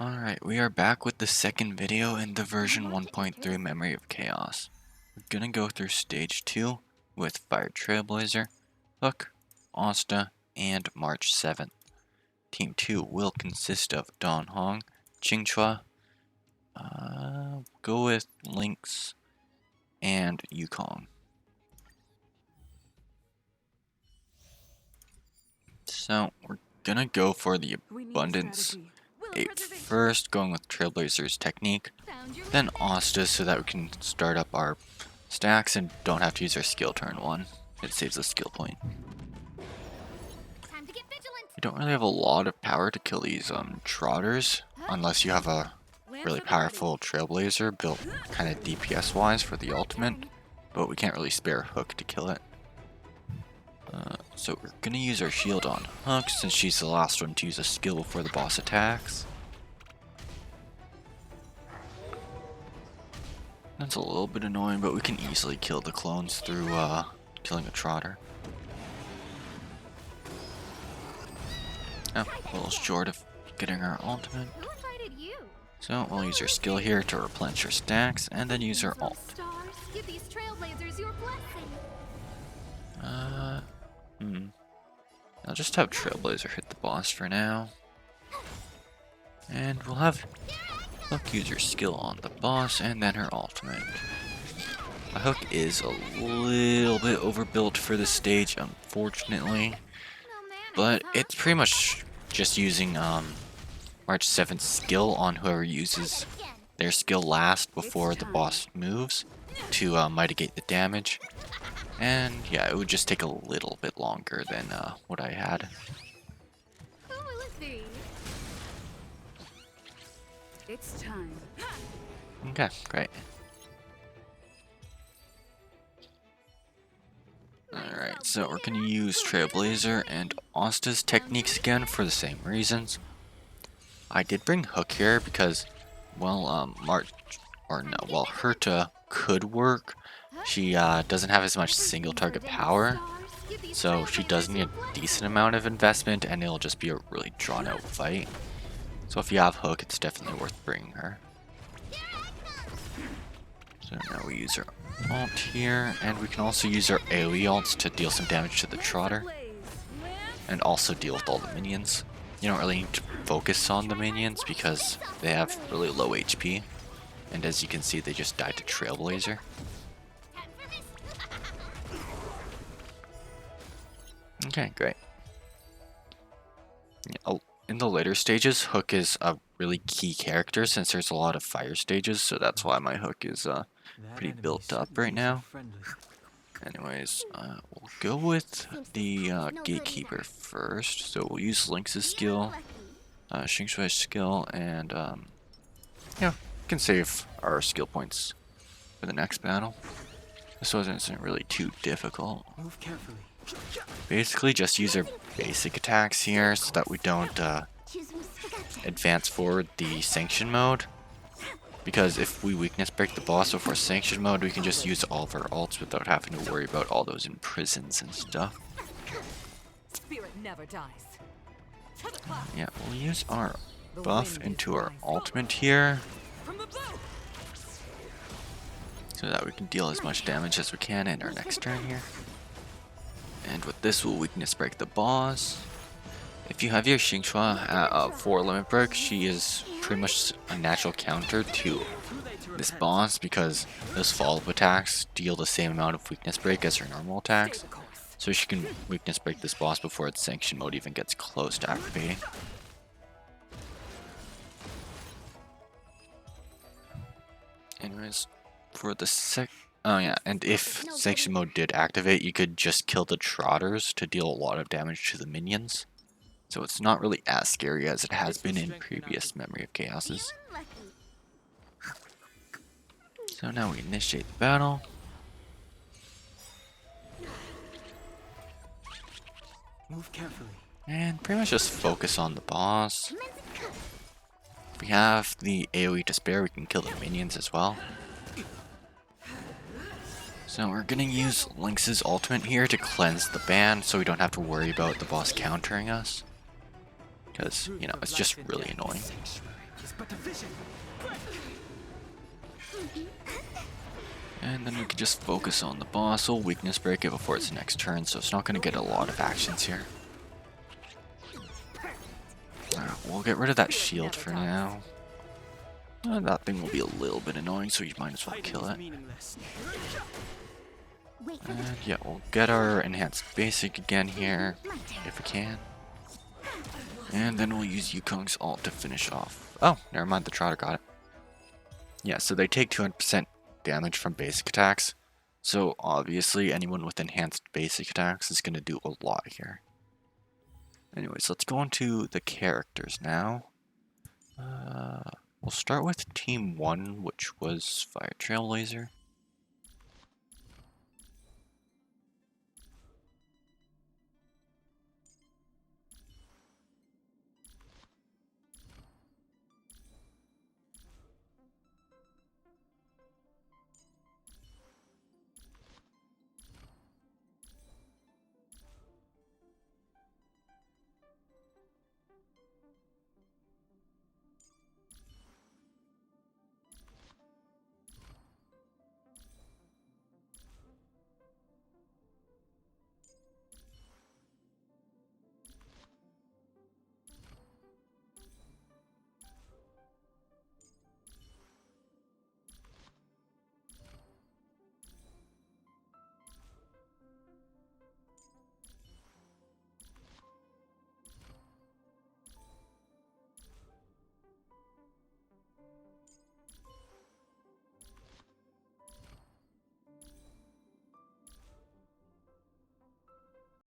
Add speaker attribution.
Speaker 1: Alright, we are back with the second video in the version 1.3 Memory of Chaos. We're gonna go through stage 2 with Fire Trailblazer, Hook, Asta, and March 7th. Team 2 will consist of Dan Heng, Qingque, go with Lynx, and Qingque. So, we're gonna go for the Abundance Ape first, going with Trailblazer's technique, then Asta so that we can start up our stacks and don't have to use our skill turn 1. It saves a skill point. We don't really have a lot of power to kill these Trotters, unless you have a really powerful Trailblazer built kind of DPS wise for the ultimate, but we can't really spare Hook to kill it. So we're gonna use our shield on Hook since she's the last one to use a skill before the boss attacks. That's a little bit annoying, but we can easily kill the clones through killing a Trotter. Oh, a little short of getting our ultimate. So we'll use our skill here to replenish our stacks, and then use our ult. I'll just have Trailblazer hit the boss for now. And we'll have Hook use her skill on the boss and then her ultimate. A Hook is a little bit overbuilt for this stage, unfortunately. But it's pretty much just using March 7th's skill on whoever uses their skill last before the boss moves to mitigate the damage. And yeah, it would just take a little bit longer than what I had.
Speaker 2: It's time.
Speaker 1: Okay, great. Alright, so we're going to use Trailblazer and Asta's techniques again for the same reasons. I did bring Hook here because, well, Herta could work. She doesn't have as much single target power, so she does need a decent amount of investment and it'll just be a really drawn out fight. So if you have Hook, it's definitely worth bringing her. So now we use our ult here, and we can also use our AoE ults to deal some damage to the Trotter, and also deal with all the minions. You don't really need to focus on the minions because they have really low HP, and as you can see, they just died to Trailblazer. Okay, great. Yeah, in the later stages, Hook is a really key character since there's a lot of fire stages, so that's why my Hook is pretty built up right now. Anyways, we'll go with the Gatekeeper first. So we'll use Lynx's skill, Qingque's skill, and yeah, we can save our skill points for the next battle. This wasn't really too difficult.
Speaker 2: Move carefully.
Speaker 1: Basically, just use our basic attacks here so that we don't advance forward the sanction mode. Because if we weakness break the boss before sanction mode, we can just use all of our ults without having to worry about all those imprisons and stuff.
Speaker 2: Spirit never dies.
Speaker 1: Yeah, we'll use our buff into our ultimate here, so that we can deal as much damage as we can in our next turn here. And with this, we'll weakness break the boss. If you have your Qingque at 4 limit break, she is pretty much a natural counter to this boss because those follow-up attacks deal the same amount of weakness break as her normal attacks. So she can weakness break this boss before its sanction mode even gets close to activating. Anyways, for the oh yeah, and if sanction mode did activate, you could just kill the Trotters to deal a lot of damage to the minions. So it's not really as scary as it has been in previous Memory of Chaoses. So now we initiate the battle.
Speaker 2: Move carefully.
Speaker 1: And pretty much just focus on the boss. If we have the AoE to spare, we can kill the minions as well. So we're gonna use Lynx's ultimate here to cleanse the ban so we don't have to worry about the boss countering us. because, you know, it's just really annoying. And then we can just focus on the boss. We'll weakness break it before its next turn, so it's not going to get a lot of actions here. We'll get rid of that shield for now. That thing will be a little bit annoying, so you might as well kill it. And yeah, we'll get our enhanced basic again here, if we can. And then we'll use Yukong's ult to finish off. Oh, never mind, the Trotter got it. Yeah, so they take 200% damage from basic attacks. So obviously anyone with enhanced basic attacks is going to do a lot here. Anyways, let's go on to the characters now. We'll start with Team 1, which was Fire Trailblazer.